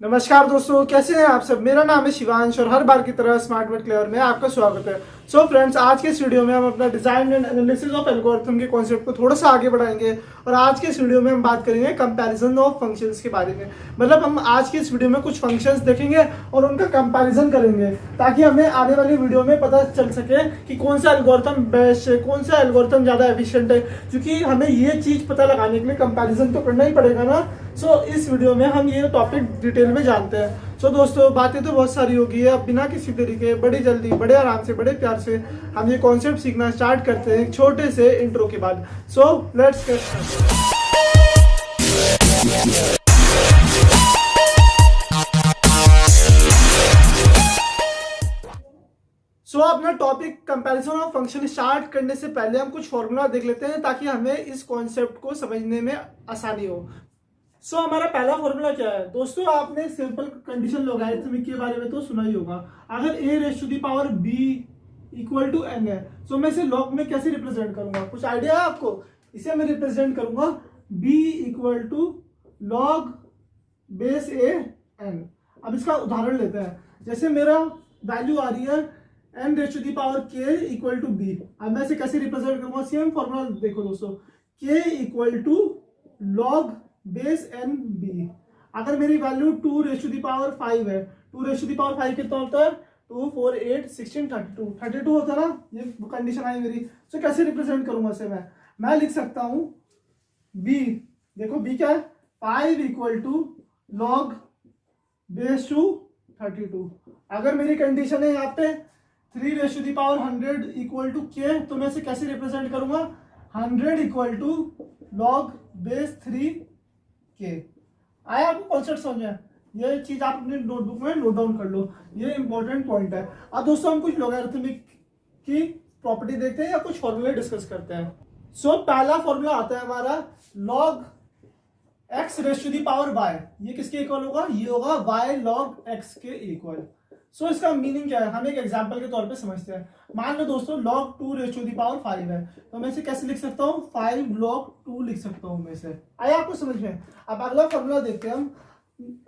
नमस्कार दोस्तों, कैसे हैं आप सब। मेरा नाम है शिवांश और हर बार की तरह स्मार्ट वर्ड क्लेवर में आपका स्वागत है। सो फ्रेंड्स, आज के इस वीडियो में हम अपना design and analysis of algorithm के कॉन्सेप्ट को थोड़ा सा आगे बढ़ाएंगे और आज के इस वीडियो में हम बात करेंगे कंपैरिजन ऑफ फंक्शंस के बारे में। मतलब हम आज के इस वीडियो में कुछ फंक्शंस देखेंगे और उनका कंपैरिजन करेंगे ताकि हमें आने वाली वीडियो में पता चल सके कि कौन सा एल्गोरिथम बेस्ट है, कौन सा एल्गोरिथम ज़्यादा एफिशिएंट है, क्योंकि हमें ये चीज़ पता लगाने के लिए कंपैरिजन तो करना ही पड़ेगा ना। सो इस वीडियो में हम ये टॉपिक डिटेल में जानते हैं। सो दोस्तों, बातें तो बहुत सारी होगी है, अब बिना किसी तरीके बड़ी जल्दी बड़े आराम से बड़े प्यार से हम ये कॉन्सेप्ट सीखना स्टार्ट करते हैं एक छोटे से इंट्रो के बाद। So let's get started. अपना topic comparison of function start करने से पहले हम कुछ फॉर्मूला देख लेते हैं ताकि हमें इस कॉन्सेप्ट को समझने में आसानी हो। हमारा पहला फॉर्मूला क्या है दोस्तों, आपने सिंपल कंडीशन लॉगरिथमिक के बारे में तो सुना ही होगा। अगर a raise to the power b equal to n है, मैं इसे लॉग में कैसे रिप्रेजेंट करूंगा, कुछ आइडिया है आपको। इसे मैं रिप्रेजेंट करूंगा b equal to log base a n। अब इसका उदाहरण लेते हैं। जैसे मेरा वैल्यू आ रही है n raise to the power k equal to b। अब मैं इसे कैसे रिप्रेजेंट करूंगा, सेम फॉर्मूला देखो दोस्तों, k equal to log base N B. अगर मेरी value 2 raise to the power 5 है, 2 रेज़ टू द पावर 5 कितना होता है, 2 4 8 16 32 होता है ना, ये कंडीशन आई मेरी। कैसे रिप्रेजेंट करूंगा इसे मैं लिख सकता हूं b। देखो b क्या है, 5 equal to log base two 32। अगर मेरी कंडीशन है यहाँ पे 3 raise to the power 100 equal to k, तो मैं इसे कैसे रिप्रेजेंट करूंगा, 100 इक्वल टू लॉग बेस 3 के। आया आपको कॉन्सेप्ट समझ में? ये चीज आप अपने नोटबुक में नोट डाउन कर लो, ये इंपॉर्टेंट पॉइंट है। अब दोस्तों हम कुछ लॉगरिथमिक की प्रॉपर्टी देखते हैं या कुछ फॉर्मूले डिस्कस करते हैं। पहला फॉर्मूला आता है हमारा log x raise to the power y। ये किसके इक्वल होगा, ये होगा y लॉग x के इक्वल। इसका मीनिंग क्या है, हम एक एग्जांपल के तौर पे समझते हैं। मान लो दोस्तों log 2 raise to the power 5 है, तो मैं इसे कैसे लिख सकता हूँ, 5 लॉग 2 लिख सकता हूँ मैं इसे। आया आपको समझ में? अब अगला फॉर्मूला देखते हैं हम।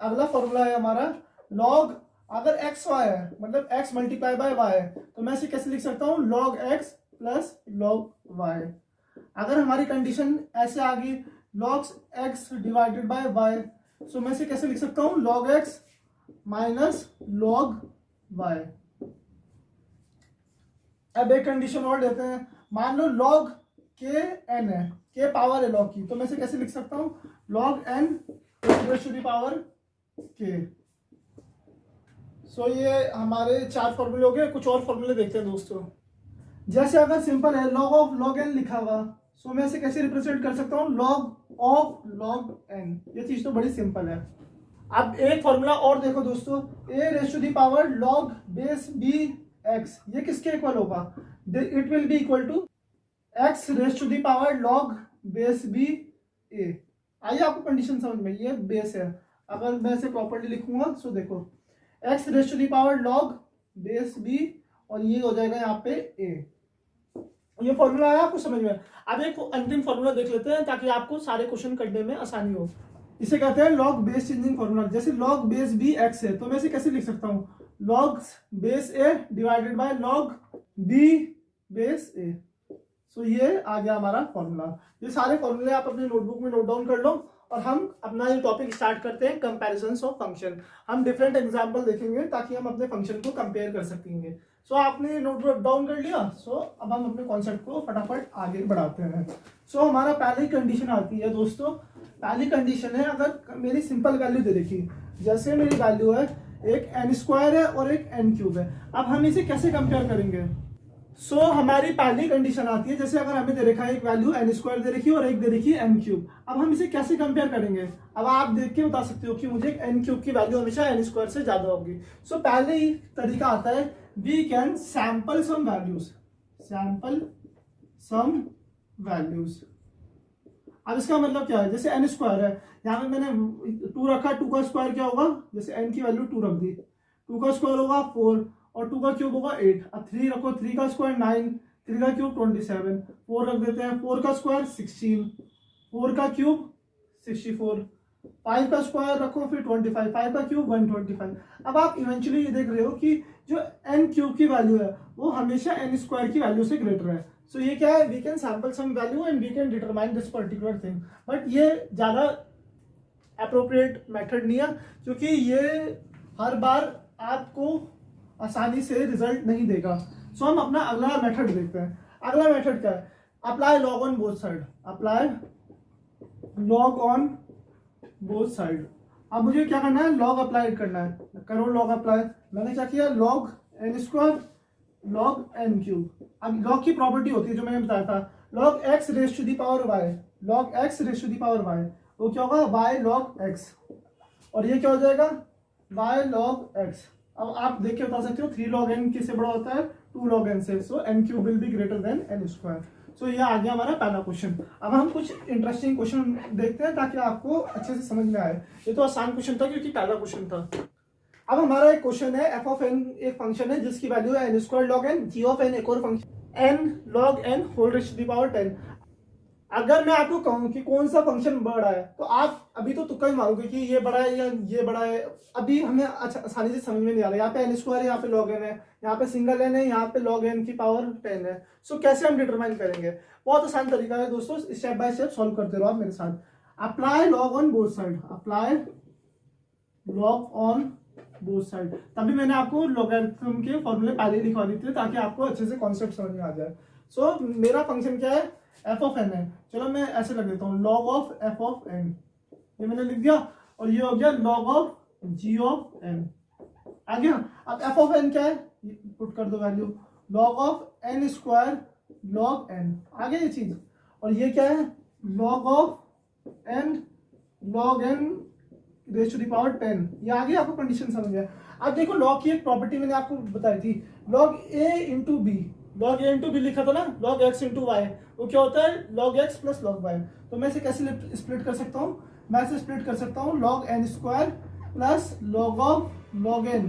अगला फॉर्मूला है हमारा लॉग, अगर एक्स वाई है मतलब x मल्टीप्लाई बाय y है, तो मैं इसे कैसे लिख सकता हूँ, log x plus log y। अगर हमारी कंडीशन ऐसे आ गई log x divided by y, मैं इसे कैसे लिख सकता हूँ, log x minus log y। अब एक कंडीशन और लेते हैं। मान लो लॉग k n है, k पावर है लॉग की, तो मैं इसे कैसे लिख सकता हूँ, log n raise to the power k। ये हमारे 4 फॉर्मूले हो गए। कुछ और फॉर्मूले देखते हैं दोस्तों। जैसे अगर सिंपल है लॉग ऑफ लॉग n लिखा हुआ, मैं इसे कैसे रिप्रेजेंट कर सकता हूँ, लॉग ऑफ लॉग n। ये चीज तो बड़ी सिंपल है। अब एक फॉर्मूला और देखो दोस्तों, a raise to the power log base b x, ये किसके इक्वल होगा, it will be equal to x raise to the power log base b a। आइए आपको कंडीशन समझ में, ये बेस है। अगर मैं इसे प्रॉपर्ली लिखूंगा देखो x raise to the power log base b और ये हो जाएगा यहाँ पे a। ये फॉर्मूला आया आपको समझ में? अब एक अंतिम फॉर्मूला देख लेते हैं ताकि आपको सारे क्वेश्चन करने में आसानी हो। इसे कहते हैं लॉग बेस चेंजिंग फॉर्मूला। जैसे लॉग बेस b x है, तो मैं इसे कैसे लिख सकता हूँ, log base a divided by log b base a। ये आ गया हमारा फॉर्मूला। ये सारे फॉर्मूले आप अपने नोटबुक में नोट डाउन कर लो और हम अपना ये टॉपिक स्टार्ट करते हैं, कंपैरिजंस ऑफ फंक्शन। हम डिफरेंट एग्जांपल देखेंगे ताकि हम अपने फंक्शन को कंपेयर कर सकेंगे। आपने नोट डाउन कर लिया। अब हम अपने कॉन्सेप्ट को फटाफट आगे बढ़ाते हैं। हमारा पहली कंडीशन आती है दोस्तों, पहली कंडीशन है अगर मेरी सिंपल वैल्यू दे रखी, जैसे मेरी वैल्यू है एक n स्क्वायर है और एक n क्यूब है। अब हम इसे कैसे कंपेयर करेंगे, हमारी पहली कंडीशन आती है, जैसे अगर हमें दे रखा है एक वैल्यू n स्क्वायर दे रखी है और एक दे रखी है n क्यूब। अब हम इसे कैसे कंपेयर करेंगे, अब आप देख के बता सकते हो कि मुझे n क्यूब की वैल्यू हमेशा n स्क्वायर से ज्यादा होगी। पहले ही तरीका आता है, we can sample some values, sample some values. अब इसका मतलब क्या है, जैसे n स्क्वायर है, यहाँ पे मैंने 2 रखा, 2 का स्क्वायर क्या होगा, जैसे n की वैल्यू 2 रख दी, 2 का स्क्वायर होगा 4 और 2 का क्यूब होगा 8। अब 3 रखो, 3 का स्क्वायर 9, 3 का क्यूब 27, 4 रख देते हैं, 4 का स्क्वायर 16, 4 का क्यूब 64, 5 का स्क्वायर रखो फिर 25, 5 का क्यूब 125। अब आप इवेंचुअली ये देख रहे हो कि जो n क्यूब की वैल्यू है वो हमेशा n स्क्वायर की वैल्यू से ग्रेटर है। सो ये क्या है, we can sample some value and we can determine this particular thing, but ये ज़्यादा अप्रोप्रिएट मेथड नहीं है क्योंकि ये हर बार आपको आसानी से रिजल्ट नहीं देगा। सो हम अपना अगला मेथड देखते हैं। अगला मेथड क्या है, apply log on both side, apply log on both side. अब मुझे क्या करना है, लॉग अप्लाई करना है, करो लॉग अप्लाई। मैंने क्या किया, log n square log n cube. अब लॉग की प्रॉपर्टी होती है जो मैंने बताया था, log x raise to the power y, log x raise to the power y, वो क्या होगा y लॉग x, और ये क्या हो जाएगा y लॉग x। अब आप देख के बता सकते हो 3 log n किससे बड़ा होता है, 2 log n से, so n cube will be greater than n square. So ये आ गया हमारा पहला क्वेश्चन। अब हम कुछ इंटरेस्टिंग क्वेश्चन देखते हैं ताकि आपको अच्छे से समझ में आए। ये तो आसान क्वेश्चन था क्योंकि पहला क्वेश्चन था। अब हमारा एक क्वेश्चन है, एफ ऑफ एन एक फंक्शन है जिसकी वैल्यू है n square log n, G of n एक और function n log n whole raise to the power 10। अगर मैं आपको कहूं कि कौन सा फंक्शन बड़ा है तो आप अभी तो तुक्का ही मारोगे कि ये बड़ा है या ये बड़ा है। अभी हमें अच्छा आसानी से समझ में नहीं आ रहा, यहाँ पे n स्क्वायर है, यहाँ पे लॉग n है, यहाँ पे सिंगल n है, यहाँ पे लॉग n की पावर 10 है। सो कैसे हम डिटरमाइन करेंगे, बहुत आसान तरीका है दोस्तों, स्टेप बाय स्टेप सॉल्व करते रहो आप मेरे साथ। Apply log on both side, apply log on both side. तभी मैंने आपको लॉगरिथम के फॉर्मूले पहले लिखवा दी थे ताकि आपको अच्छे से कॉन्सेप्ट समझ में आ जाए। सो मेरा फंक्शन क्या है, एफ ऑफ एन है। चलो मैं ऐसे लग देता हूँ, log of F of N, ये मैंने लिख दिया, और ये हो गया log of G of N. आ गया। अब एफ ऑफ एन क्या है, पुट कर दो value, log of N square log N, आ गया ये चीज। और ये क्या है, log of N log N raise to the power 10। ये आ गई आपको कंडीशन समझ में। अब देखो लॉग की एक प्रॉपर्टी मैंने आपको बताई थी, लॉग ए इंटू बी, लॉग ए इंटू बी लिखा था ना, लॉग एक्स इंटू वाई, वो क्या होता है log X plus log Y. तो मैं इसे कैसे स्प्लिट कर सकता हूँ, मैं इसे स्प्लिट कर सकता हूँ log N square plus log of log N.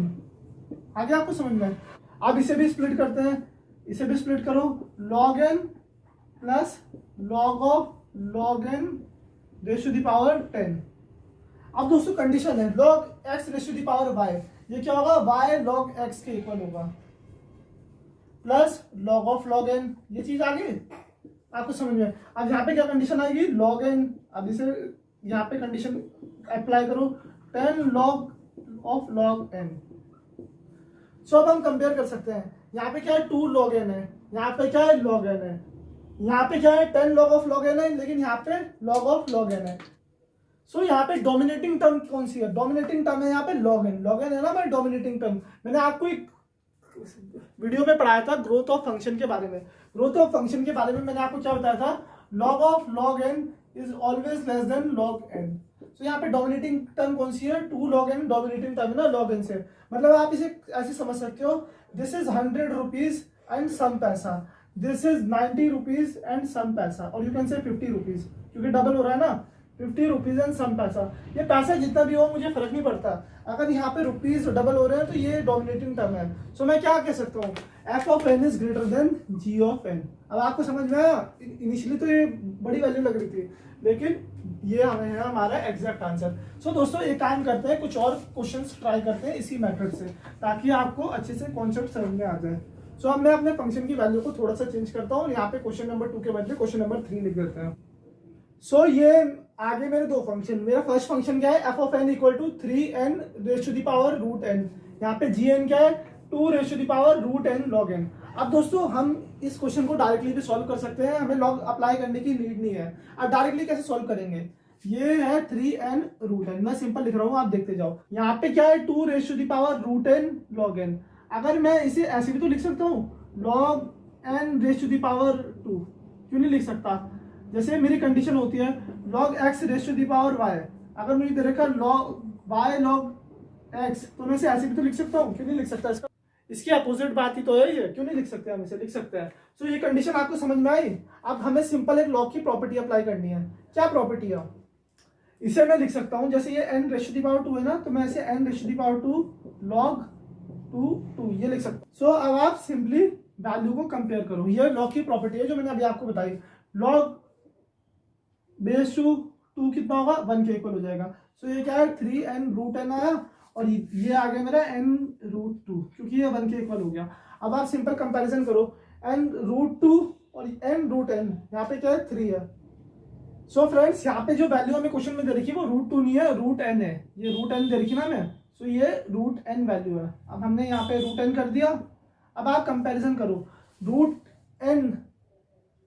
आगे आपको समझ में। अब इसे भी स्प्लिट करते हैं, इसे भी स्प्लिट करो, log N plus log of log N raise to the power 10। अब दोस्तों कंडीशन है log x raise to the power y, ये क्या होगा y log x के इक्वल होगा, plus log of log n। ये चीज आ गई आपको समझ में। अब यहाँ पे क्या कंडीशन आएगी, log n। अब इसे यहाँ पे कंडीशन अप्लाई करो, 10 log ऑफ log n। सो अब हम कंपेयर कर सकते हैं, यहाँ पे क्या है 2 log n है, यहाँ पे क्या है log n है, यहाँ पे क्या है 10 log ऑफ log n है, लेकिन यहाँ पे log ऑफ log n है। सो यहाँ पे डोमिनेटिंग टर्म कौन सी है, डोमिनेटिंग टर्म है यहाँ पे log n, log n है ना भाई डोमिनेटिंग टर्म। मैंने आपको एक वीडियो में पढ़ाया था ग्रोथ ऑफ फंक्शन के बारे में, ग्रोथ ऑफ फंक्शन के बारे में मैंने आपको क्या बताया था, log of log n is always less than log n। सो यहाँ पे डोमिनेटिंग टर्म कौन सी है, 2 log n डोमिनेटिंग टर्म है ना log n से। मतलब आप इसे ऐसे समझ सकते हो, this is 100 rupees and some paisa, this is 90 rupees and some paisa, और यू कैन से 50 रुपीज क्योंकि डबल हो रहा है ना, 50 रुपीज एंड सम पैसा। ये पैसा जितना भी हो मुझे फर्क नहीं पड़ता, अगर यहाँ पे रुपीज डबल हो रहे हैं तो ये डोमिनेटिंग टर्म है। सो मैं क्या कह सकता हूँ, F of N is greater than G of N. अब आपको समझ में आया, इनिशियली तो ये बड़ी वैल्यू लग रही थी लेकिन ये हमें है हमारा एग्जैक्ट आंसर। सो दोस्तों एक काम करते हैं, कुछ और क्वेश्चंस ट्राई करते हैं इसी मेथड से ताकि आपको अच्छे से कॉन्सेप्ट समझ में आ जाए। सो अब मैं अपने फंक्शन की वैल्यू को थोड़ा सा चेंज करता हूँ, यहाँ पे क्वेश्चन नंबर 2 के बदले क्वेश्चन नंबर 3 लिख देते हैं। सो ये आगे मेरे दो फंक्शन, मेरा फर्स्ट फंक्शन क्या है, F of N equal to 3n raise to the power root n, यहाँ पे जी एन क्या है 2 raise to the power root n log n। अब दोस्तों हम इस क्वेश्चन को डायरेक्टली भी सॉल्व कर सकते हैं, हमें लॉग अप्लाई करने की नीड नहीं है। अब डायरेक्टली कैसे सॉल्व करेंगे, ये है 3n रूट n, मैं सिंपल लिख रहा हूँ आप देखते जाओ। यहाँ पे क्या है 2 raise to the power root n log n। अगर मैं इसे ऐसे भी तो लिख सकता हूँ log n raise to the power 2, क्यों नहीं लिख सकता। जैसे मेरी कंडीशन होती है log x raise to the power y, अगर मुझे दे रखा log y log x तो मैं इसे ऐसे भी तो लिख सकता हूँ, क्यों नहीं लिख सकता। इसकी अपोजिट बात ही तो है ये, क्यों नहीं लिख सकते, हम इसे लिख सकते हैं। सो ये कंडीशन आपको समझ में आई। अब हमें सिंपल एक लॉग की प्रॉपर्टी अप्लाई करनी है। क्या प्रॉपर्टी है, इसे मैं लिख सकता हूँ, जैसे ये n raise to the power 2 है ना, तो मैं इसे n raise to the power 2 log 2 ये लिख सकता हूँ। सो अब आप सिंपली वैल्यू को कंपेयर करो। ये लॉग की प्रॉपर्टी है जो मैंने अभी आपको बताई। लॉग बेस टू कितना होगा, 1 के इक्वल हो जाएगा। सो ये क्या है, 3n√n आया और ये आ गया मेरा n√2, क्योंकि ये 1 के इक्वल हो गया। अब आप सिंपल कंपैरिजन करो, n√2 और n√n, यहाँ पे क्या है 3 है। सो फ्रेंड्स यहाँ पे जो वैल्यू हमें क्वेश्चन में दे रखी है वो √2 नहीं है, √n है। ये √n दे रखी ना हमें, सो ये √n वैल्यू है। अब हमने यहाँ पे √n कर दिया। अब आप कंपैरिजन करो, √n,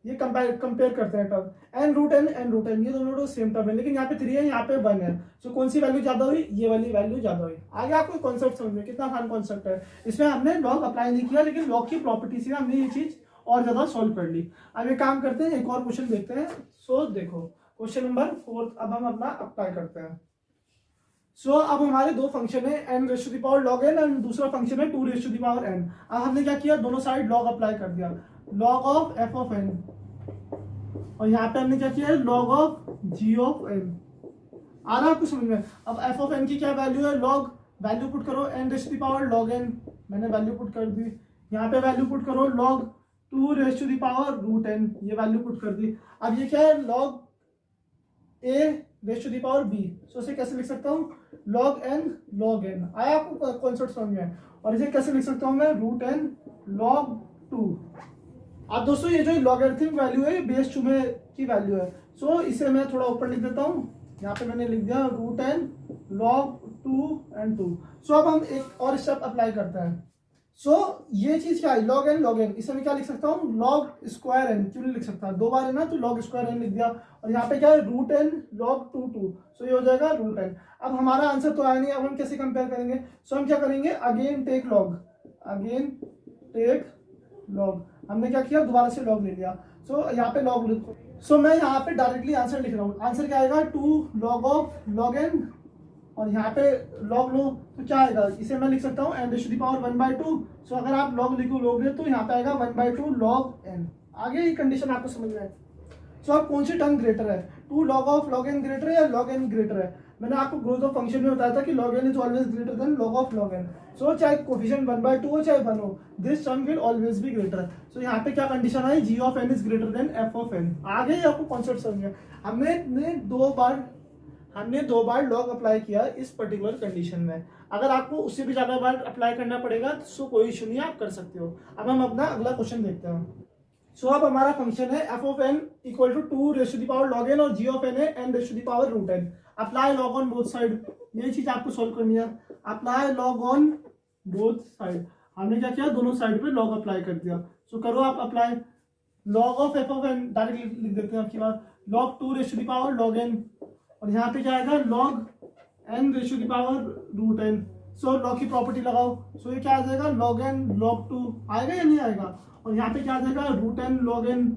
ये कंपेयर करते हैं टर्म, n√n ये दोनों सेम टर्म है, लेकिन यहाँ पे 3 है, यहाँ पे 1 है। सो कौन सी वैल्यू ज्यादा हुई, ये वाली वैल्यू ज्यादा हुई। आगे आपको कॉन्सेप्ट समझ में, कितना आसान कॉन्सेप्ट है। इसमें हमने लॉग अप्लाई नहीं किया, लेकिन लॉग की प्रॉपर्टी से हमने ये चीज और ज्यादा सोल्व कर ली। अब एक काम करते हैं, एक और क्वेश्चन देखते हैं। सो देखो क्वेश्चन नंबर 4 अब हम अपना अप्लाई करते हैं। सो अब हमारे दो फंक्शन है, n⁻log n और दूसरा फंक्शन है 2⁻n। अब हमने क्या किया, दोनों साइड लॉग अप्लाई कर दिया, log of f of n, और यहाँ पे हमने क्या किया है, log of g of n। आ रहा है आपको समझ में। अब f ऑफ n की क्या वैल्यू है, log, वैल्यू पुट करो n⁻log n, मैंने वैल्यू पुट कर दी। यहाँ पे वैल्यू पुट करो log 2⁻√n, ये वैल्यू पुट कर दी। अब ये क्या है, log a⁻b। सो इसे कैसे लिख सकता हूँ, log n log n। आया आपको कॉन्सेप्ट समझ में। और इसे कैसे लिख सकता हूँ मैं, √n log 2। अब दोस्तों ये जो लॉगरिथमिक वैल्यू है बेस 2 में की वैल्यू है। सो इसे मैं थोड़ा ऊपर लिख देता हूँ, यहाँ पे मैंने लिख दिया √n log 2 and 2। सो अब हम एक और स्टेप अप्लाई करते हैं। सो ये चीज क्या है, log n log n, इसे मैं क्या लिख सकता हूँ, log स्क्वायर n। क्यों नहीं लिख सकता, दो बार है ना, तो log स्क्वायर n लिख दिया। और यहाँ पे क्या है, √n log 2। सो ये हो जाएगा √n। अब हमारा आंसर तो आया नहीं, अब हम कैसे कंपेयर करेंगे। सो हम क्या करेंगे, अगेन टेक लॉग, हमने क्या किया, दोबारा से लॉग ले लिया। सो यहाँ पे लॉग लिखो। सो मैं यहाँ पे डायरेक्टली आंसर लिख रहा हूँ। आंसर क्या आएगा, 2 log ऑफ log n, और यहाँ पे लॉग लो तो क्या आएगा, इसे मैं लिख सकता हूँ n⁻1/2। सो अगर आप लॉग लोगे तो यहाँ पे आएगा 1/2 log n। आगे ये कंडीशन आपको समझ में है। सो अब कौन सी टर्म ग्रेटर है, 2 log of log n greater है या log n ग्रेटर है। मैंने आपको ग्रोथ ऑफ फंक्शन में बताया था कि log n is always greater than log of log n। So चाहे कोफिशिएंट 1/2 हो चाहे 1 हो, this term will always be greater. So यहाँ पे क्या कंडीशन आई, g of n is greater than f of n। आगे ही आपको कॉन्सेप्ट समझ में। हमने दो बार लॉग अप्लाई किया इस पर्टिकुलर कंडीशन में। अगर आपको उससे भी ज्यादा बार अप्लाई करना पड़ेगा तो कोई इशू नहीं है, आप कर सकते हो। अब हम अपना अगला क्वेश्चन देखते हैं। सो अब हमारा फंक्शन है f of n equal to 2⁻log n और g ऑफ n है n⁻√n। Apply log on both side, ये चीज आपको सोल्व करनी है। Apply log on both side, हमने क्या किया, दोनों साइड पे लॉग अप्लाई कर दिया। सो करो आप apply, log of f of n direct लिख देते हैं आपकी बात, log 2⁻log n, और यहाँ पे क्या आएगा, log n⁻√n। सो लॉग की प्रॉपर्टी लगाओ। सो ये क्या आ जाएगा, log n log 2 आएगा या नहीं आएगा, और यहाँ पे क्या आ जाएगा, √n log n।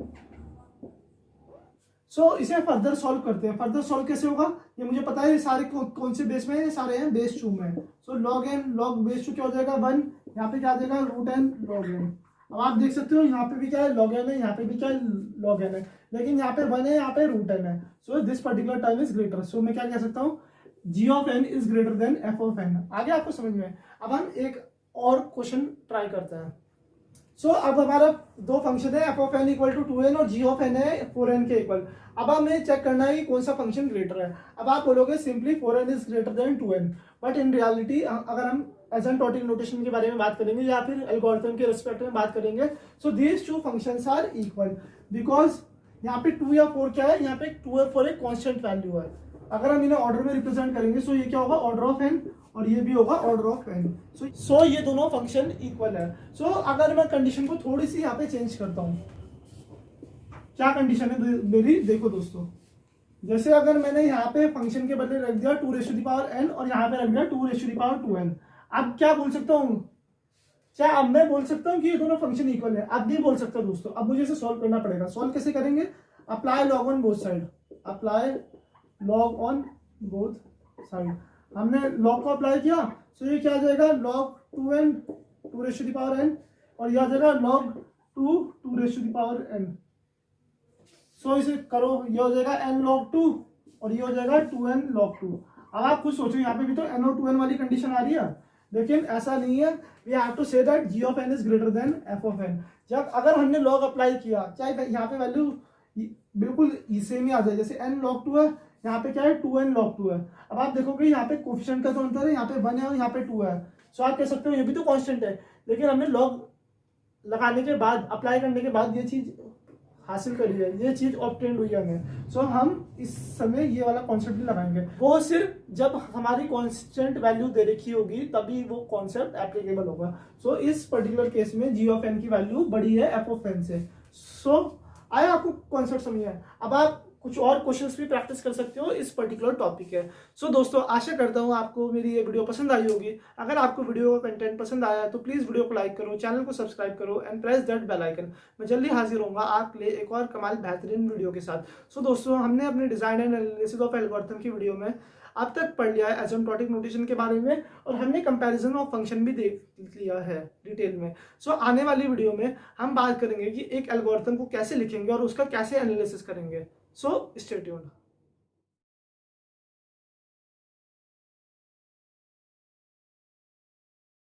सो इसे फर्दर सॉल्व करते हैं। फर्दर सॉल्व कैसे होगा, ये मुझे पता है, ये सारे कौन से बेस में है, ये सारे हैं बेस 2 में। सो log n log बेस 2 क्या हो जाएगा, 1। यहाँ पे क्या आ जाएगा, √n log n। अब आप देख सकते हो यहाँ पे भी क्या है, log n है, यहाँ पे भी क्या है, log n है, लेकिन यहाँ पे 1 है, यहाँ पे √n है। So this particular term is greater. So मैं क्या कह सकता हूँ, g of n is greater than f of n। आगे आपको समझ में। अब हम एक और क्वेश्चन ट्राई करते हैं। सो अब हमारा दो फंक्शन है, f of n equal to 2n और g ऑफ n है 4n के इक्वल। अब हमें चेक करना है कि कौन सा फंक्शन ग्रेटर है। अब आप बोलोगे simply 4n is greater then 2n, but in reality अगर हम एसिम्प्टोटिक नोटेशन के बारे में बात करेंगे या फिर एल्गोरिथम के रिस्पेक्ट में बात करेंगे, so these two functions are equal, because यहाँ पे 2 या 4 क्या है, यहाँ पे 2 या 4 एक कांस्टेंट वैल्यू है। अगर हम इन्हें ऑर्डर में रिप्रेजेंट करेंगे, सो ये क्या होगा, ऑर्डर ऑफ n, और ये भी होगा ऑर्डर ऑफ n। सो ये दोनों फंक्शन इक्वल है। सो अगर मैं कंडीशन को थोड़ी सी यहाँ पे चेंज करता हूँ, क्या कंडीशन है मेरी, देखो दोस्तों, जैसे अगर मैंने यहाँ पे फंक्शन के बदले रख दिया 2⁻n और यहाँ पे रख दिया 2⁻2n। अब क्या बोल सकता हूँ, क्या अब मैं बोल सकता हूँ कि ये दोनों फंक्शन इक्वल है, अब नहीं बोल सकता दोस्तों। अब मुझे इसे सॉल्व करना पड़ेगा। सॉल्व कैसे करेंगे, apply log on both side, apply log on both side. हमने लॉग को अप्लाई किया, सो ये क्या आ जाएगा, log 2n 2⁻n, और यह आ जाएगा log 2 2⁻n। सो इसे करो, ये हो जाएगा n log 2 और ये हो जाएगा 2n log 2। अब आप खुद सोचो, यहाँ पे भी तो n और 2n वाली कंडीशन आ रही है, लेकिन ऐसा नहीं है, we have to say that G of N is greater than F of N. जब अगर हमने लॉग अप्लाई किया, चाहे यहाँ पे वैल्यू बिल्कुल सेम ही आ जाए, जैसे n log 2 है, यहाँ पे क्या है 2n log 2 है। अब आप देखोगे यहाँ पे कोफिशिएंट का तो अंतर है, यहाँ पे 1 है और यहाँ पे 2 है। सो आप कह सकते हो ये भी तो कांस्टेंट है, लेकिन हमने लॉग लगाने के बाद, अप्लाई करने के बाद ये चीज हासिल करी है, ये चीज ऑब्टेन्ड हुई है हमें। सो हम इस समय ये वाला कॉन्सेप्ट भी लगाएंगे, वो सिर्फ जब हमारी कांस्टेंट वैल्यू दे रखी होगी तभी वो कॉन्सेप्ट एप्लीकेबल होगा। सो इस पर्टिकुलर केस में जी ऑफ एन की वैल्यू बड़ी है एफ ऑफ एन से। सो आया आपको कॉन्सेप्ट समझ आया? अब आप कुछ और क्वेश्चंस भी प्रैक्टिस कर सकते हो, इस पर्टिकुलर टॉपिक है। सो दोस्तों, आशा करता हूँ आपको मेरी ये वीडियो पसंद आई होगी। अगर आपको वीडियो का कंटेंट पसंद आया तो प्लीज़ वीडियो को लाइक करो, चैनल को सब्सक्राइब करो and press that bell icon. मैं जल्दी हाजिर होऊंगा आपके लिए एक और कमाल बेहतरीन वीडियो के साथ। सो दोस्तों, हमने अपने design and analysis of algorithm की वीडियो में अब तक पढ़ लिया है एसिम्प्टोटिक नोटेशन के बारे में, और हमने कंपैरिजन ऑफ फंक्शन भी देख लिया है डिटेल में। सो आने वाली वीडियो में हम बात करेंगे कि एक एल्गोरिथम को कैसे लिखेंगे और उसका कैसे एनालिसिस करेंगे। So stay tuned.